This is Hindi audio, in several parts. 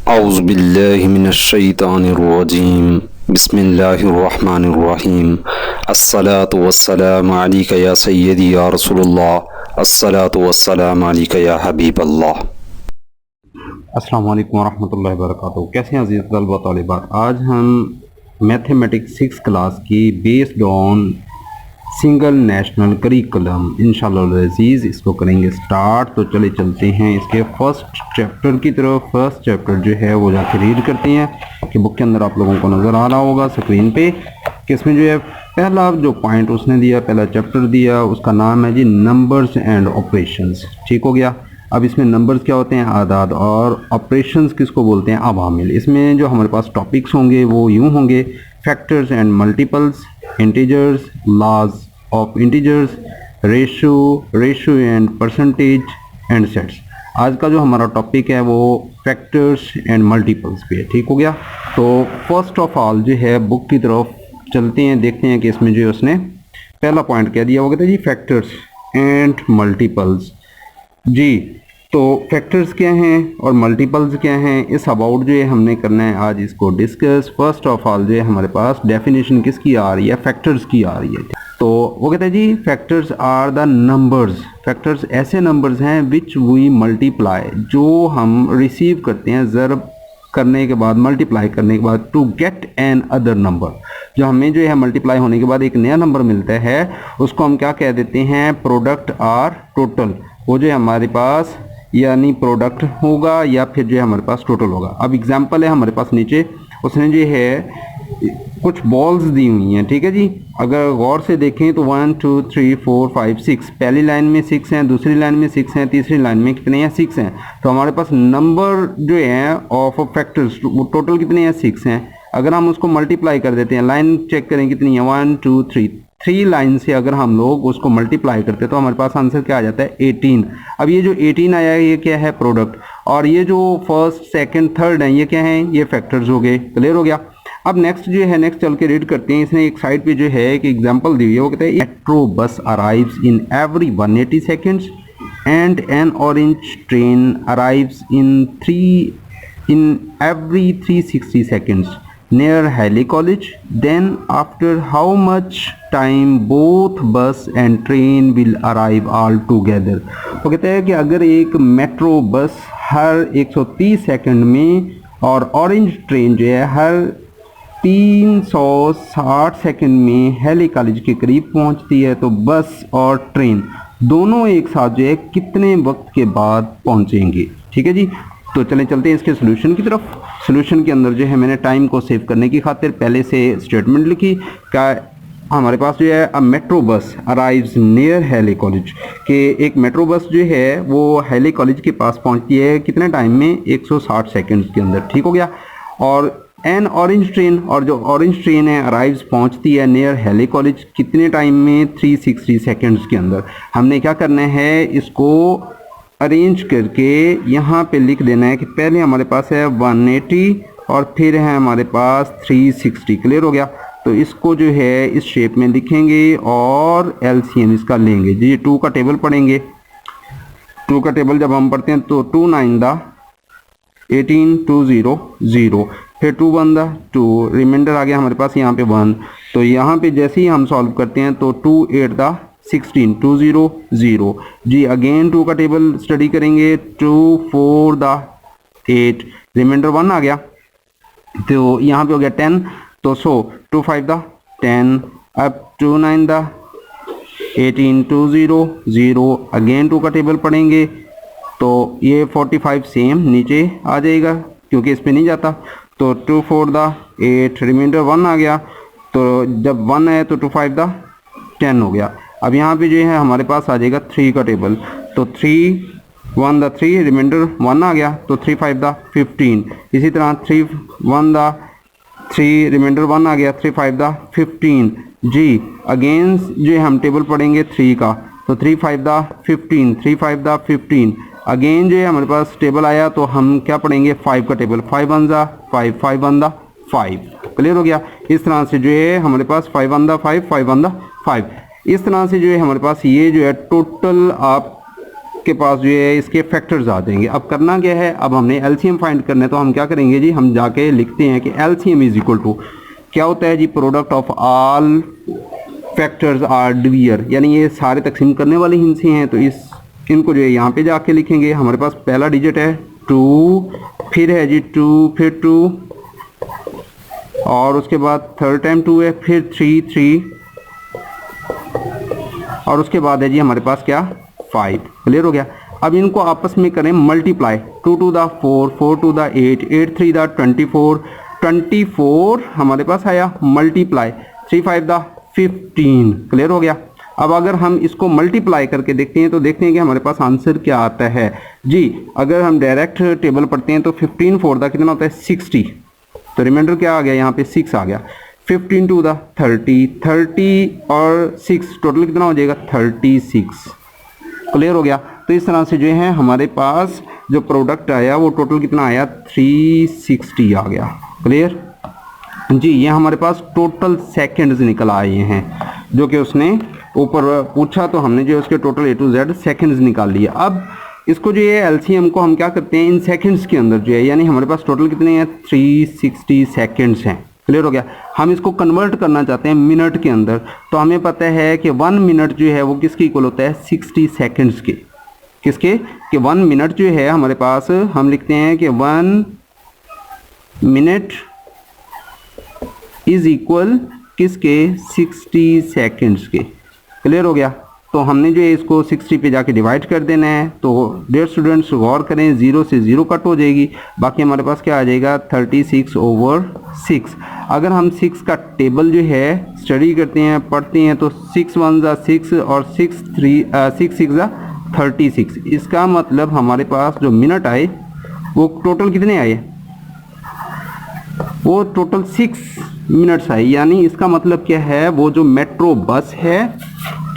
औज़ुबिल्लाहिमिनश्शैतानिर्रजीम बिस्मिल्लाहिर्रहमानिर्रहीम अस्सलातु वस्सलामु अलैका या सय्यदी या रसूलुल्लाह अस्सलातु वस्सलामु अलैका या हबीबल्लाह। अस्सलाम वालेकुम वरहमतुल्लाहि वबरकातुहू। कैसे हैं अज़ीज़ तलबा तालिबात? आज हम मैथमेटिक्स 6 क्लास की based on single national curriculum इंशाअल्लाह अज़ीज़ इसको करेंगे स्टार्ट। तो चले चलते हैं इसके फर्स्ट चैप्टर की तरफ। फर्स्ट चैप्टर जो है वो जाके रीड करते हैं कि बुक के अंदर आप लोगों को नज़र आ रहा होगा स्क्रीन पे कि इसमें जो है पहला जो पॉइंट उसने दिया, पहला चैप्टर दिया, उसका नाम है जी नंबर्स एंड ऑपरेशंस। ठीक हो गया। अब इसमें नंबर्स क्या होते हैं? आदाद, और ऑपरेशंस किसको बोलते हैं? अवामिल। इसमें जो हमारे पास टॉपिक्स होंगे वो यूँ होंगे: factors and multiples, integers, laws of integers, ratio and percentage and sets. आज का जो हमारा टॉपिक है वो फैक्टर्स एंड मल्टीपल्स पे है। ठीक हो गया। तो फर्स्ट ऑफ ऑल जो है बुक की तरफ चलते हैं, देखते हैं कि इसमें जो है उसने पहला पॉइंट क्या दिया। वो कहते हैं जी फैक्टर्स एंड मल्टीपल्स। जी तो फैक्टर्स क्या हैं और मल्टीपल्स क्या हैं, इस अबाउट जो है हमने करना है आज इसको डिस्कस। फर्स्ट ऑफ ऑल जो है हमारे पास डेफिनेशन किसकी आ रही है? फैक्टर्स की आ रही है। तो वो कहते हैं जी factors are the numbers. Factors ऐसे नंबर्स हैं विच वी मल्टीप्लाई, जो हम रिसीव करते हैं ज़र्ब करने के बाद, मल्टीप्लाई करने के बाद, to get another number. जो हमें जो है मल्टीप्लाई होने के बाद एक नया नंबर मिलता है उसको हम क्या कह देते हैं? Product or total. वो जो है हमारे पास यानी प्रोडक्ट होगा या फिर जो है हमारे पास टोटल होगा। अब एग्जांपल है हमारे पास नीचे उसने जो है कुछ बॉल्स दी हुई हैं। ठीक है जी। अगर गौर से देखें तो 1 2 3 4 5 6, पहली लाइन में 6 हैं, दूसरी लाइन में 6 हैं, तीसरी लाइन में कितने हैं? 6 हैं। तो हमारे पास नंबर जो है ऑफ फैक्टर्स वो टोटल कितने हैं? 6 हैं। अगर हम उसको मल्टीप्लाई कर देते हैं, लाइन चेक करें कितनी है? 1 2 3, 3 लाइन से अगर हम लोग उसको मल्टीप्लाई करते हैं तो हमारे पास आंसर क्या आ जाता है? 18। अब ये जो 18 आया है ये क्या है? प्रोडक्ट। और ये जो फर्स्ट सेकंड थर्ड है ये क्या है? ये फैक्टर्स हो गए। क्लियर हो गया। अब नेक्स्ट जो है नेक्स्ट चल के रीड करते हैं। इसने एक साइड पे जो है एक एग्जांपल दी हुई है। वो कहते हैं metro bus arrives in every 180 seconds and N orange train arrives in every 360 seconds near Hailey College. Then after how much time both bus and train will arrive all together? वो कहते हैं कि अगर एक मेट्रो बस हर 130 सेकंड में और ऑरेंज ट्रेन जो है हर 360 सेकंड में हेली कॉलेज के करीब पहुंचती है तो बस और ट्रेन दोनों एक साथ जो है कितने वक्त के बाद पहुंचेंगे? ठीक है जी। तो चलें चलते हैं इसके सोल्यूशन की तरफ। सोल्यूशन के अंदर जो है मैंने टाइम को सेव करने की खातिर पहले से स्टेटमेंट लिखी क्या हमारे पास जो है a metro bus arrives near Hailey college, कि एक मेट्रो बस जो है वो हेली कॉलेज के पास पहुंचती है कितने टाइम में? 160 सेकंड्स के अंदर। ठीक हो गया। और एन ऑरेंज ट्रेन, और जो ऑरेंज ट्रेन है अराइव्स पहुंचती है नियर हेली कॉलेज कितने टाइम में? 360 सेकंड्स के अंदर। हमने क्या करना है? इसको अरेंज करके यहाँ पे लिख देना है कि पहले हमारे पास है 180 और फिर है हमारे पास 360। क्लियर हो गया। तो इसको जो है इस शेप में लिखेंगे और एलसीएम इसका लेंगे जी। 2 का टेबल पढ़ेंगे। 2 का टेबल जब हम पढ़ते हैं तो 2 9 दा 18, 2 0 0, फिर 2 1 दा 2, रिमाइंडर आ गया हमारे पास यहाँ पे 1। तो यहाँ पे जैसे ही हम सॉल्व करते हैं तो 2 8 दा 16, 2 0 0 जी। अगेन 2 का टेबल स्टडी करेंगे। 2 4 दा 8, रिमाइंडर 1 आ गया तो यहाँ पे हो गया 10। तो 2 5 दा 10, अब 2 9 दा 18, 2 0 0, अगेन 2 का टेबल पढ़ेंगे तो ये 45 सेम नीचे आ जाएगा क्योंकि इस पे नहीं जाता। तो 2 4 दा 8, रिमाइंडर 1 आ गया। तो जब 1 है तो 2 5 दा 10 हो गया। अब यहाँ पे जो है हमारे पास आ जाएगा 3 का टेबल। तो 3 1 दा 3, रिमाइंडर 1 आ गया तो 3 5 दा 15। इसी तरह 3 1 दा 3, रिमाइंडर 1 आ गया, 3 5 दा 15 जी। अगेन जो है हम टेबल पढ़ेंगे 3 का तो 3 5 दा 15, 3 5 दा 15। अगेन जो है हमारे पास टेबल आया तो हम क्या पढ़ेंगे? 5 का टेबल। 5 1 दा 5, 5 1 दा 5। क्लियर हो गया। इस तरह से जो है हमारे पास 5 1 दा 5, 5 1 दा 5। इस तरह से जो है हमारे पास ये जो है टोटल आप उसके पास जो है इसके फैक्टर्स आ जाएंगे। अब करना क्या है, अब हमने एलसीएम फाइंड करना है, तो हम क्या करेंगे जी, हम जाके लिखते हैं कि एलसीएम इज इक्वल टू क्या होता है जी, product of all factors are डिवीयर, यानी ये सारे तकसीम करने वाले हिस्से हैं, तो इनको जो है यहाँ पे जाके लिखेंगे। हमारे पास पहला डिजिट है 2, फिर है जी 2, फिर 2, और उसके बाद थर्ड टाइम 2 है, फिर 3, और उसके बाद है जी हमारे पास क्या 5। क्लियर हो गया। अब इनको आपस में करें multiply, 2 to the 4, 4 to the 8, 8 3 the 24, 24 हमारे पास आया, मल्टीप्लाई 3 5 द 15। क्लियर हो गया। अब अगर हम इसको मल्टीप्लाई करके देखते हैं तो देखते हैं कि हमारे पास आंसर क्या आता है जी। अगर हम डायरेक्ट टेबल पढ़ते हैं तो 15 4 द कितना होता है 60, तो रिमाइंडर क्या आ गया यहाँ पे 6 आ गया। 15 टू द 30, 30 और 6 टोटल कितना हो जाएगा 36। क्लियर हो गया। तो इस तरह से जो है हमारे पास जो प्रोडक्ट आया वो टोटल कितना आया 360 आ गया। क्लियर जी। ये हमारे पास टोटल सेकंड्स निकल आए हैं, जो कि उसने ऊपर पूछा तो हमने जो उसके total A to Z seconds निकाल लिए। अब इसको जो है एलसीएम को हम क्या करते हैं इन सेकंड्स के अंदर जो है, यानी हमारे पास टोटल कितने हैं 360 सेकंड्स हैं। क्लियर हो गया। हम इसको कन्वर्ट करना चाहते हैं मिनट के अंदर, तो हमें पता है कि 1 मिनट जो है वो किसके इक्वल होता है 60 सेकंड्स के। किसके कि 1 मिनट जो है हमारे पास हम लिखते हैं कि 1 मिनट इज इक्वल किसके 60 सेकंड्स के। क्लियर हो गया। तो हमने जो है इसको 60 पे जाके डिवाइड कर देना है। तो डियर स्टूडेंट्स गौर करें, 0 से 0 कट हो जाएगी, बाकी हमारे पास क्या आ जाएगा 36/6। अगर हम 6 का टेबल जो है स्टडी करते हैं पढ़ते हैं तो 6 1 ज़ा 6 और 6 6 ज़ा 36। इसका मतलब हमारे पास जो मिनट आए वो टोटल कितने आए, वो टोटल 6 मिनट्स आए। यानी इसका मतलब क्या है, वो जो मेट्रो बस है,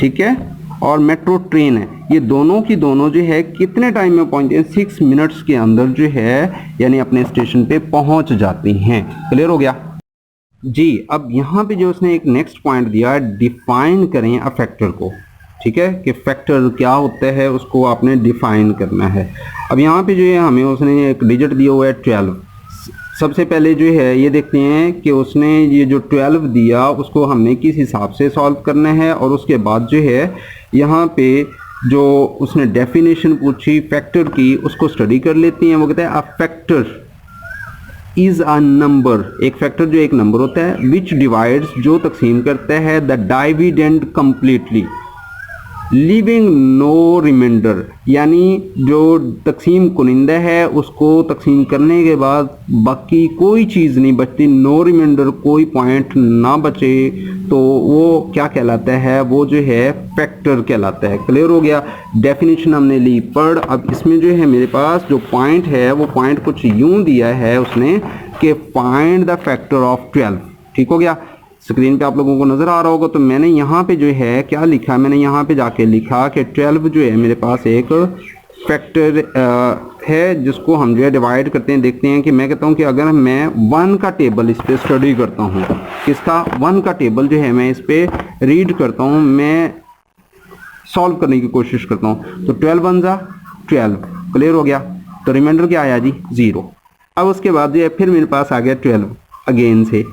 ठीक है, और मेट्रो ट्रेन है, ये दोनों की दोनों जो है कितने टाइम में पहुंचते हैं 6 मिनट्स के अंदर जो है यानी अपने स्टेशन पे पहुंच जाती हैं। क्लियर हो गया जी। अब यहाँ पे जो उसने एक नेक्स्ट पॉइंट दिया, डिफाइन करें अ फैक्टर को। ठीक है, कि फैक्टर क्या होता है उसको आपने डिफाइन करना है। अब यहाँ पे जो है हमें उसने एक डिजिट दिया हुआ है 12। सबसे पहले जो है ये देखते हैं कि उसने ये जो 12 दिया उसको हमने किस हिसाब से सॉल्व करना है, और उसके बाद जो है यहाँ पे जो उसने डेफिनेशन पूछी फैक्टर की उसको स्टडी कर लेते हैं। वो कहता है a factor is a number, एक फैक्टर जो एक नंबर होता है, विच डिवाइड्स जो तकसीम करता है the dividend completely leaving no remainder, यानी जो तकसीम कुनिंदा है उसको तकसीम करने के बाद बाकी कोई चीज़ नहीं बचती, नो रिमाइंडर, कोई पॉइंट ना बचे, तो वो क्या कहलाता है, वो जो है फैक्टर कहलाता है। क्लियर हो गया। डेफिनेशन हमने ली पढ़। अब इसमें जो है मेरे पास जो पॉइंट है वो पॉइंट कुछ यूं दिया है उसने कि फाइंड द फैक्टर ऑफ 12। ठीक हो गया। स्क्रीन पे आप लोगों को नज़र आ रहा होगा। तो मैंने यहाँ पे जो है क्या लिखा, मैंने यहाँ पे जाके लिखा कि 12 जो है मेरे पास एक फैक्टर है जिसको हम जो है डिवाइड करते हैं। देखते हैं कि मैं कहता हूँ कि अगर मैं 1 का टेबल इस पर स्टडी करता हूँ, किसका 1 का टेबल जो है मैं इस पर रीड करता हूँ, मैं सॉल्व करने की कोशिश करता हूँ, तो 12 1 ज़ा 12। क्लियर हो गया। तो रिमाइंडर क्या आया जी 0। अब उसके बाद जो है फिर मेरे पास आ गया 12 अगेन से।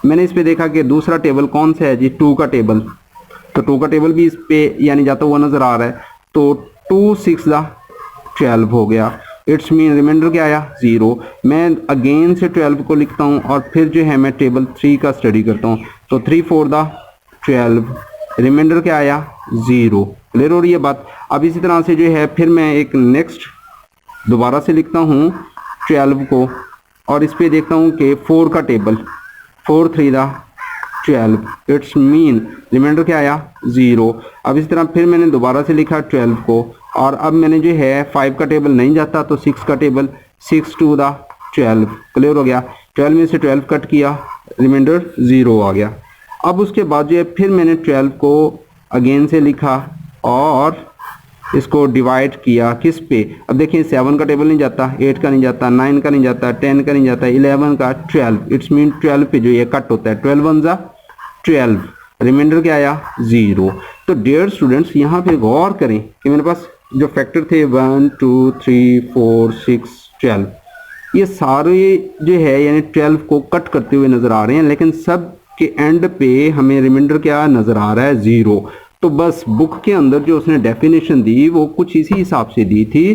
मैंने इस पे देखा कि दूसरा टेबल कौन सा है जी 2 का टेबल, तो 2 का टेबल भी इस पे यानी जाता हुआ नज़र आ रहा है। तो 2 6 ज़ा 12 हो गया। इट्स मीन रिमाइंडर क्या आया 0। मैं अगेन से 12 को लिखता हूँ और फिर जो है मैं टेबल 3 का स्टडी करता हूँ, तो 3 4 ज़ा 12, रिमाइंडर क्या आया 0। क्लियर हो रही है बात। अब इसी तरह से जो है फिर मैं एक नेक्स्ट दोबारा से लिखता हूँ 12 को, और इस पे देखता हूँ कि 4 का टेबल, 4 3 ज़ा 12, इट्स मीन रिमाइंडर क्या आया 0। अब इस तरह फिर मैंने दोबारा से लिखा 12 को, और अब मैंने जो है 5 का टेबल नहीं जाता तो 6 का टेबल, 6 2 ज़ा 12। क्लियर हो गया। 12 में से 12 कट किया, रिमाइंडर 0 आ गया। अब उसके बाद जो है फिर मैंने 12 को अगेन से लिखा और इसको डिवाइड किया किस पे। अब देखिए 7 का टेबल नहीं जाता, 8 का नहीं जाता, 9 का नहीं जाता, 10 का नहीं जाता, 11 का, 12, इट्स मीन 12 पे जो ये कट होता है, 12 1 ज़ा 12, रिमाइंडर क्या आया 0। तो डियर स्टूडेंट्स यहाँ पे गौर करें कि मेरे पास जो फैक्टर थे 1 2 3 4 6 12, ये सारे जो है यानी 12 को कट करते हुए नज़र आ रहे हैं, लेकिन सब के एंड पे हमें रिमाइंडर क्या नज़र आ रहा है 0। तो बस बुक के अंदर जो उसने डेफिनेशन दी वो कुछ इसी हिसाब से दी थी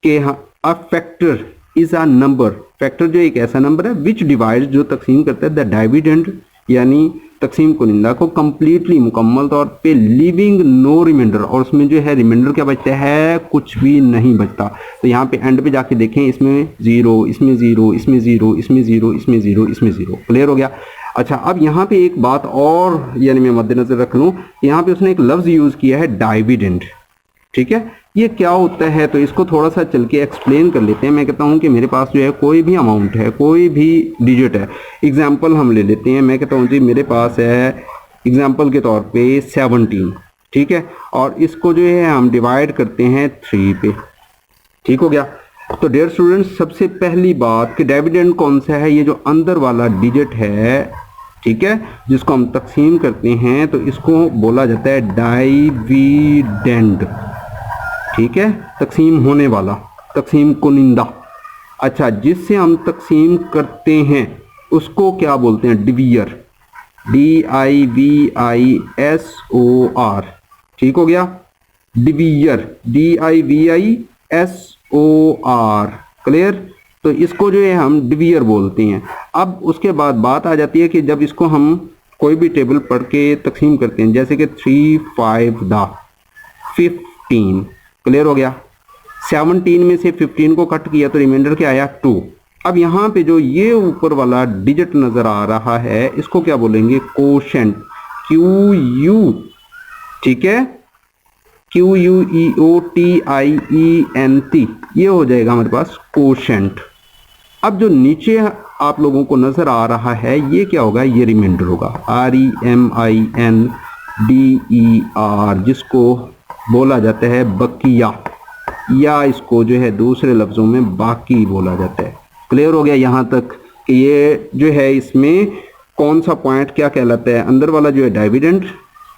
कि a factor is a number, factor जो एक ऐसा नंबर है विच डिवाइड, जो तकसीम करता है द डिविडेंड यानी तकसीम कुनिंदा को कंप्लीटली मुकम्मल तौर पे, लिविंग नो रिमाइंडर, और उसमें जो है रिमाइंडर क्या बचता है, कुछ भी नहीं बचता। तो यहाँ पे एंड पे जाके देखें, इसमें 0, इसमें 0, इसमें 0, इसमें 0, इसमें 0, इसमें 0। क्लियर हो गया। अच्छा, अब यहाँ पे एक बात और यानी मैं मद्देनजर रख लूँ, यहाँ पे उसने एक लफ्ज़ यूज़ किया है डिविडेंड। ठीक है, ये क्या होता है, तो इसको थोड़ा सा चल के एक्सप्लेन कर लेते हैं। मैं कहता हूँ कि मेरे पास जो है कोई भी अमाउंट है, कोई भी डिजिट है, एग्जांपल हम ले लेते हैं। मैं कहता हूँ जी मेरे पास है एग्जांपल के तौर पे 17, ठीक है, और इसको जो है हम डिवाइड करते हैं 3 पे। ठीक हो गया। तो डियर स्टूडेंट्स, सबसे पहली बात कि डिविडेंड कौन सा है, ये जो अंदर वाला डिजिट है, ठीक है, जिसको हम तकसीम करते हैं, तो इसको बोला जाता है डिविडेंड। ठीक है, तकसीम होने वाला, तकसीम कुनिंदा। अच्छा, जिससे हम तकसीम करते हैं उसको क्या बोलते हैं, डिवीयर, DIVISOR। ठीक हो गया, डिवीयर, DIVISOR। क्लियर। तो इसको जो है हम डिवीयर बोलते हैं। अब उसके बाद बात आ जाती है कि जब इसको हम कोई भी टेबल पढ़ के तकसीम करते हैं, जैसे कि 3 5 दा 15। क्लियर हो गया। 17 में से 15 को कट किया तो रिमाइंडर क्या आया, 2। अब यहाँ पे जो ये ऊपर वाला डिजिट नजर आ रहा है, इसको क्या बोलेंगे, कोशेंट, QU। ठीक है, QUEOTIENT, ये हो जाएगा हमारे पास कोशेंट। अब जो नीचे आप लोगों को नजर आ रहा है, ये क्या होगा, ये रिमाइंडर होगा, REMINDER, जिसको बोला जाता है बकिया, या इसको जो है दूसरे लफ्जों में बाकी बोला जाता है। क्लियर हो गया यहाँ तक कि ये जो है इसमें कौन सा पॉइंट क्या कहलाता है, अंदर वाला जो है डिविडेंड,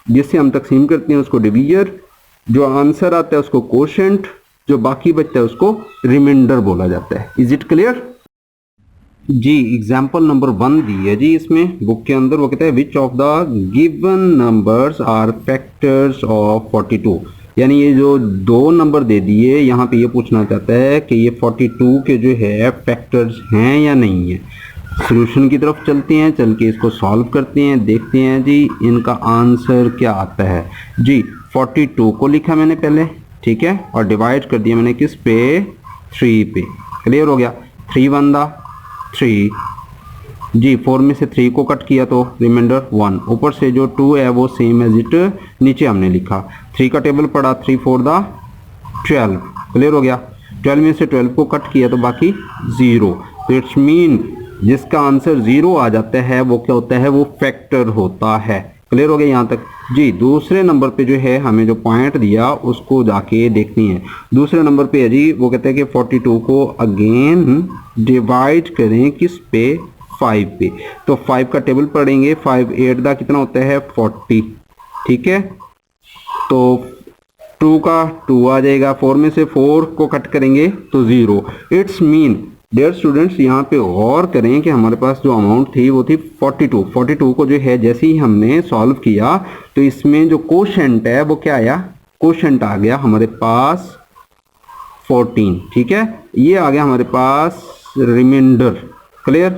जिससे हम तकसीम करते हैं उसको डिवीयर, जो आंसर आता है उसको कोशेंट, जो बाकी बचता है उसको रिमाइंडर बोला जाता है। इज इट क्लियर जी। एग्जाम्पल नंबर 1 दी है जी इसमें बुक के अंदर, वो कहता है which of the given numbers are factors of 42। यानी ये जो 2 नंबर दे दिए, यहाँ पे ये पूछना चाहता है कि ये 42 के जो है फैक्टर्स हैं या नहीं है। सॉल्यूशन की तरफ चलते हैं, चल के इसको सॉल्व करते हैं, देखते हैं जी इनका आंसर क्या आता है जी। 42 को लिखा मैंने पहले, ठीक है, और डिवाइड कर दिया मैंने किस पे, 3 पे। क्लियर हो गया। 3 1 दा 3 जी, 4 में से 3 को कट किया तो रिमाइंडर 1। ऊपर से जो 2 है वो सेम एज इट नीचे हमने लिखा। 3 का टेबल पड़ा, 3 4 दा 12। क्लियर हो गया। 12 में से 12 को कट किया तो बाकी 0। तो इट्स मीन जिसका आंसर 0 आ जाता है वो क्या होता है, वो फैक्टर होता है। क्लियर हो गया यहाँ तक जी। दूसरे नंबर पे जो है हमें जो पॉइंट दिया उसको जाके देखनी है। दूसरे नंबर पे है जी, वो कहते हैं कि 42 को अगेन डिवाइड करें किस पे, 5 पे। तो 5 का टेबल पढ़ेंगे, 5 8 दा कितना होता है, 40। ठीक है, तो 2 का 2 आ जाएगा, 4 में से 4 को कट करेंगे तो 0। इट्स मीन डियर स्टूडेंट्स, यहाँ पे गौर करें कि हमारे पास जो अमाउंट थी वो थी 42। 42 को जो है जैसे ही हमने सॉल्व किया तो इसमें जो कोशेंट है वो क्या आया, कोशेंट आ गया हमारे पास 14। ठीक है, ये आ गया हमारे पास रिमाइंडर। क्लियर।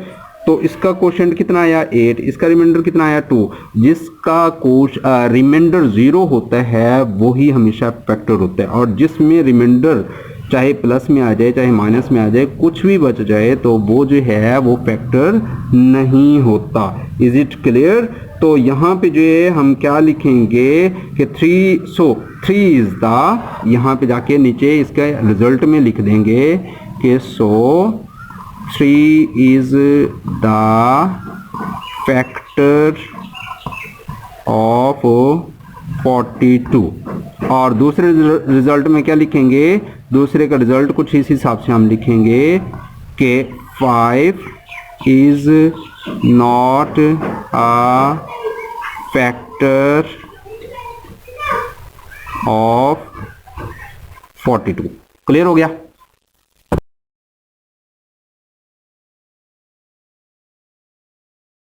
तो इसका कोशेंट कितना आया, 8। इसका रिमाइंडर कितना आया, 2। जिसका रिमाइंडर 0 होता है वही हमेशा फैक्टर होता है, और जिसमें रिमाइंडर चाहे प्लस में आ जाए चाहे माइनस में आ जाए, कुछ भी बच जाए तो वो जो है वो फैक्टर नहीं होता। Is it clear. तो यहाँ पे जो है हम क्या लिखेंगे कि 3 इज द, यहाँ पे जाके नीचे इसका रिजल्ट में लिख देंगे कि 3 इज द फैक्टर ऑफ 42। और दूसरे रिजल्ट में क्या लिखेंगे, दूसरे का रिजल्ट कुछ इस हिसाब से हम लिखेंगे कि 5 is not a factor of 42। Clear हो गया।